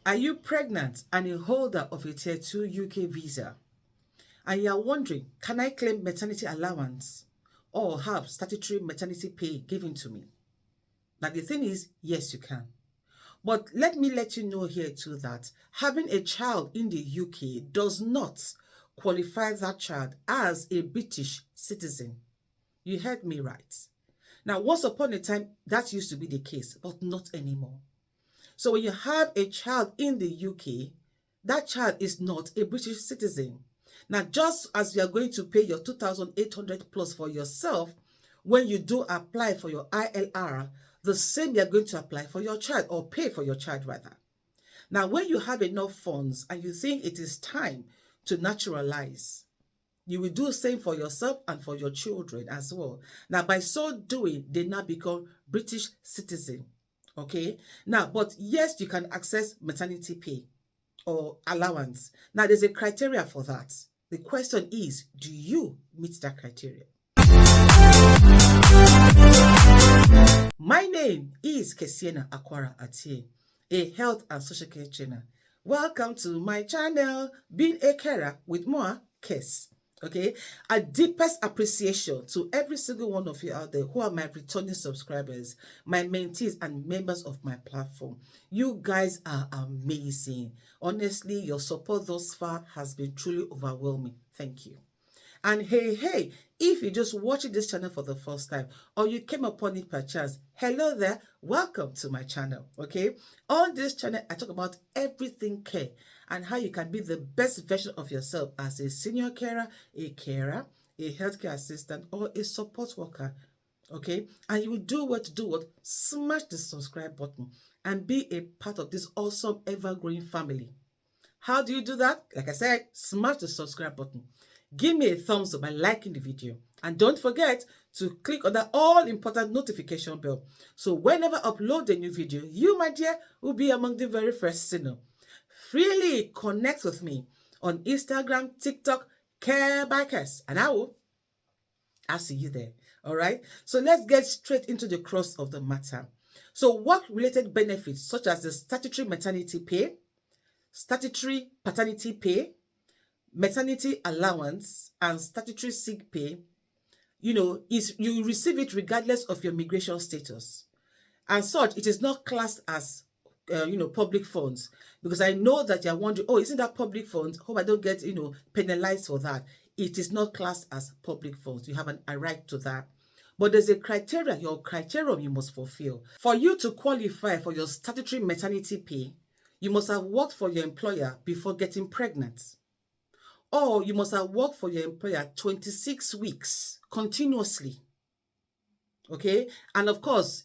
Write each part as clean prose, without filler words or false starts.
Are you pregnant and a holder of a Tier 2 UK visa? And you are wondering, can I claim maternity allowance or have statutory maternity pay given to me? Now the thing is, yes, you can. But let me let you know here too that having a child in the UK does not qualify that child as a British citizen. You heard me right. Now, once upon a time, that used to be the case, but not anymore. So when you have a child in the UK, that child is not a British citizen. Now, just as you are going to pay your 2,800 plus for yourself, when you do apply for your ILR, the same you are going to apply for your child, or pay for your child rather. Now, when you have enough funds and you think it is time to naturalize, you will do the same for yourself and for your children as well. Now, by so doing, they now become British citizen. Okay. Now, but yes, you can access maternity pay or allowance. Now, there's a criteria for that. The question is, do you meet that criteria? My name is Kesienaakwaraatie, a health and social care trainer. Welcome to my channel, Being a Carer with more Kes. Okay, a deepest appreciation to every single one of you out there who are my returning subscribers, my mentees and members of my platform. You guys are amazing. Honestly, your support thus far has been truly overwhelming. Thank you. And hey, if you're just watching this channel for the first time or you came upon it per chance, hello there, welcome to my channel. Okay, on this channel I talk about everything care and how you can be the best version of yourself as a senior carer, a healthcare assistant, or a support worker. Okay, and you will do what to do what, smash the subscribe button and be a part of this awesome ever-growing family. How do you do that? Like I said, smash the subscribe button. Give me a thumbs up by liking the video. And don't forget to click on that all-important notification bell. So whenever I upload a new video, you, my dear, will be among the very first to know. Freely connect with me on Instagram, TikTok, Care by Kes. And I'll see you there. All right? So let's get straight into the crux of the matter. So work-related benefits such as the statutory maternity pay, statutory paternity pay, maternity allowance, and statutory sick pay, you receive it regardless of your migration status. And such, it is not classed as public funds, because I know that you're wondering, oh, isn't that public funds? Hope I don't get penalized for that. It is not classed as public funds. You have a right to that. But there's a criteria, your criterion you must fulfill. For you to qualify for your statutory maternity pay, you must have worked for your employer before getting pregnant. Or you must have worked for your employer 26 weeks continuously. Okay? And of course,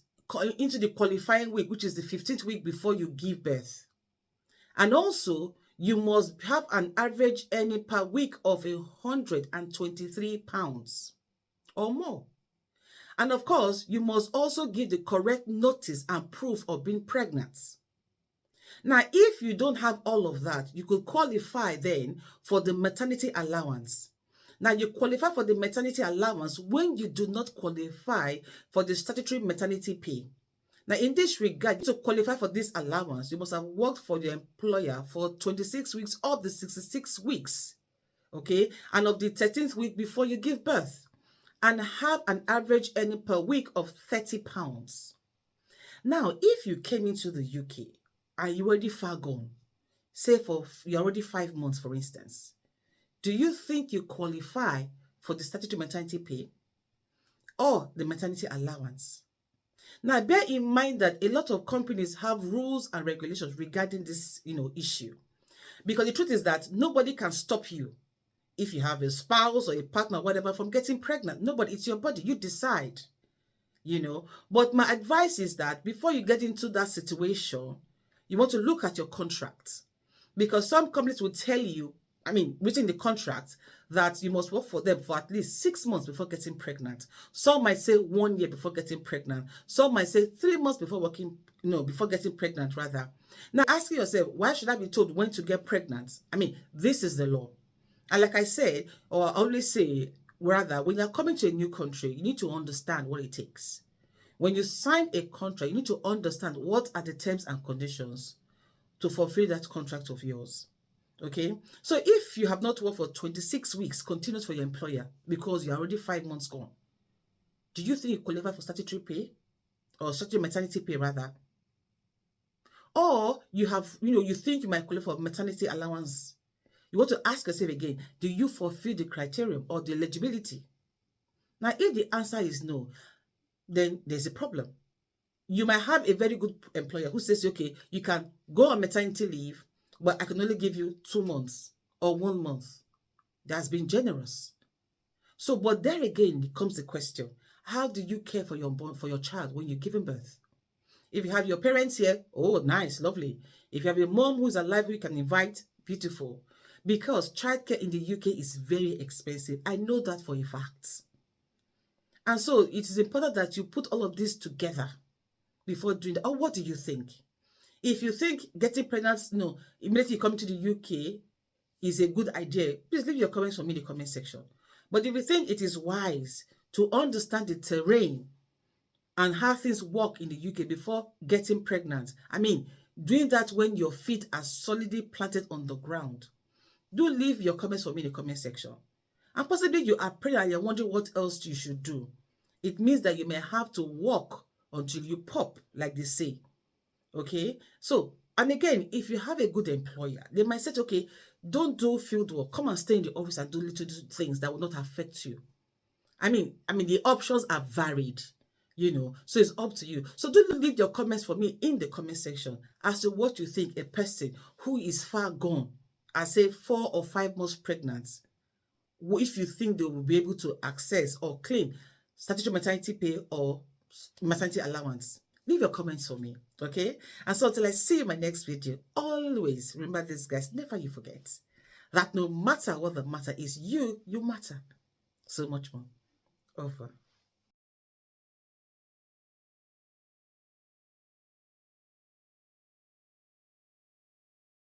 into the qualifying week, which is the 15th week before you give birth. And also, you must have an average earning per week of £123 or more. And of course, you must also give the correct notice and proof of being pregnant. Now, if you don't have all of that, you could qualify then for the maternity allowance. Now, you qualify for the maternity allowance when you do not qualify for the statutory maternity pay. Now, in this regard, to qualify for this allowance, you must have worked for your employer for 26 weeks of the 66 weeks, okay, and of the 13th week before you give birth, and have an average earning per week of £30. Now, if you came into the UK, and you're already far gone, say you're already 5 months, for instance, do you think you qualify for the statutory maternity pay or the maternity allowance? Now, bear in mind that a lot of companies have rules and regulations regarding this, issue. Because the truth is that nobody can stop you if you have a spouse or a partner, whatever, from getting pregnant. Nobody, it's your body, you decide, But my advice is that before you get into that situation, you want to look at your contract, because some companies will tell you, within the contract, that you must work for them for at least 6 months before getting pregnant. Some might say 1 year before getting pregnant. Some might say 3 months before before getting pregnant rather. Now, asking yourself, why should I be told when to get pregnant? This is the law. And like I said, or I always say, rather, when you're coming to a new country, you need to understand what it takes. When you sign a contract, you need to understand what are the terms and conditions to fulfill that contract of yours. Okay, so if you have not worked for 26 weeks continuous for your employer because you're already 5 months gone, do you think you qualify for statutory pay or statutory maternity pay rather? Or you have, you think you might qualify for maternity allowance. You want to ask yourself again, do you fulfill the criterion or the eligibility? Now, if the answer is no, then there's a problem. You might have a very good employer who says, okay, you can go on maternity leave, but I can only give you 2 months or 1 month. That's been generous. So, but there again comes the question, how do you care for your child when you're giving birth? If you have your parents here, oh, nice, lovely. If you have a mom who's alive who you can invite, beautiful. Because childcare in the UK is very expensive. I know that for a fact. And so it is important that you put all of this together before doing that. Or what do you think? If you think getting pregnant, immediately coming to the UK is a good idea, please leave your comments for me in the comment section. But if you think it is wise to understand the terrain and how things work in the UK before getting pregnant, I mean, doing that when your feet are solidly planted on the ground, do leave your comments for me in the comment section. And possibly you are pregnant and you're wondering what else you should do. It means that you may have to walk until you pop, like they say. Okay? So, and again, if you have a good employer, they might say, okay, don't do field work. Come and stay in the office and do little things that will not affect you. I mean, the options are varied, so it's up to you. So do leave your comments for me in the comment section as to what you think a person who is far gone, I say 4 or 5 months pregnant, if you think they will be able to access or claim statutory maternity pay or maternity allowance. Leave your comments for me, okay? And so until I see you in my next video, always remember this, guys, never you forget that no matter what the matter is, you matter so much more. Over.